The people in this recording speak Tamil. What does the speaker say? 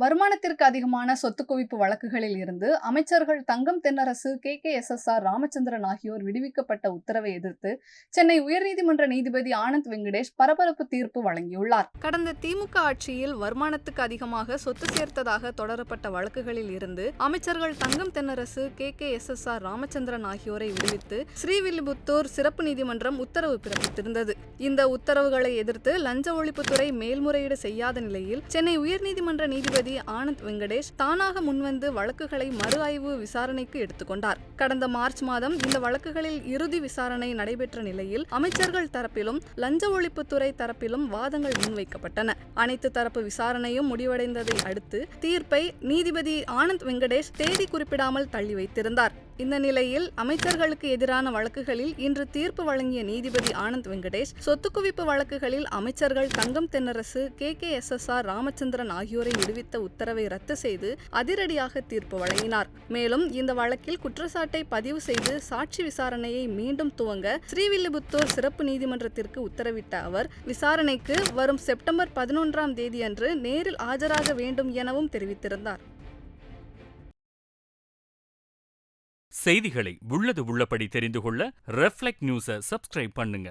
வருமானத்திற்கு அதிகமான சொத்து குவிப்பு வழக்குகளில் இருந்து அமைச்சர்கள் தங்கம் தென்னரசு, KKSSR ராமச்சந்திரன் ஆகியோர் விடுவிக்கப்பட்ட உத்தரவை எதிர்த்து சென்னை உயர்நீதிமன்ற நீதிபதி ஆனந்த் வெங்கடேஷ் பரபரப்பு தீர்ப்பு வழங்கியுள்ளார். கடந்த திமுக ஆட்சியில் வருமானத்துக்கு அதிகமாக சொத்து சேர்த்ததாக தொடரப்பட்ட வழக்குகளில் இருந்து அமைச்சர்கள் தங்கம் தென்னரசு, KKSSR ராமச்சந்திரன் ஆகியோரை விடுவித்து ஸ்ரீவில்லிபுத்தூர் சிறப்பு நீதிமன்றம் உத்தரவு பிறப்பித்திருந்தது. இந்த உத்தரவுகளை எதிர்த்து லஞ்ச ஒழிப்புத்துறை மேல்முறையீடு செய்யாத நிலையில் சென்னை உயர்நீதிமன்ற நீதிபதி ஆனந்த் வெங்கடேஷ் தானாக முன்வந்து வழக்குகளை மறு ஆய்வு விசாரணைக்கு எடுத்துக்கொண்டார். கடந்த மார்ச் மாதம் இந்த வழக்குகளில் இறுதி விசாரணை நடைபெற்ற நிலையில் அமைச்சர்கள் தரப்பிலும் லஞ்ச ஒழிப்புத்துறை தரப்பிலும் வாதங்கள் முன்வைக்கப்பட்டன. அனைத்து தரப்பு விசாரணையும் முடிவடைந்ததை அடுத்து தீர்ப்பை நீதிபதி ஆனந்த் வெங்கடேஷ் தேதி குறிப்பிடாமல் தள்ளி வைத்திருந்தார். இந்த நிலையில் அமைச்சர்களுக்கு எதிரான வழக்குகளில் இன்று தீர்ப்பு வழங்கிய நீதிபதி ஆனந்த் வெங்கடேஷ் சொத்து குவிப்பு வழக்குகளில் அமைச்சர்கள் தங்கம் தென்னரசு, KKSSR ராமச்சந்திரன் ஆகியோரை விடுவித்த உத்தரவை ரத்து செய்து அதிரடியாக தீர்ப்பு வழங்கினார். மேலும் இந்த வழக்கில் குற்றச்சாட்டை பதிவு செய்து சாட்சி விசாரணையை மீண்டும் துவங்க ஸ்ரீவில்லிபுத்தூர் சிறப்பு நீதிமன்றத்திற்கு உத்தரவிட்ட அவர் விசாரணைக்கு வரும் செப்டம்பர் 11ஆம் தேதியன்று நேரில் ஆஜராக வேண்டும் எனவும் தெரிவித்திருந்தார். செய்திகளை உள்ளது உள்ளபடி தெரிந்து கொள்ள ரெஃப்ளெக்ட் நியூஸை சப்ஸ்கிரைப் பண்ணுங்க.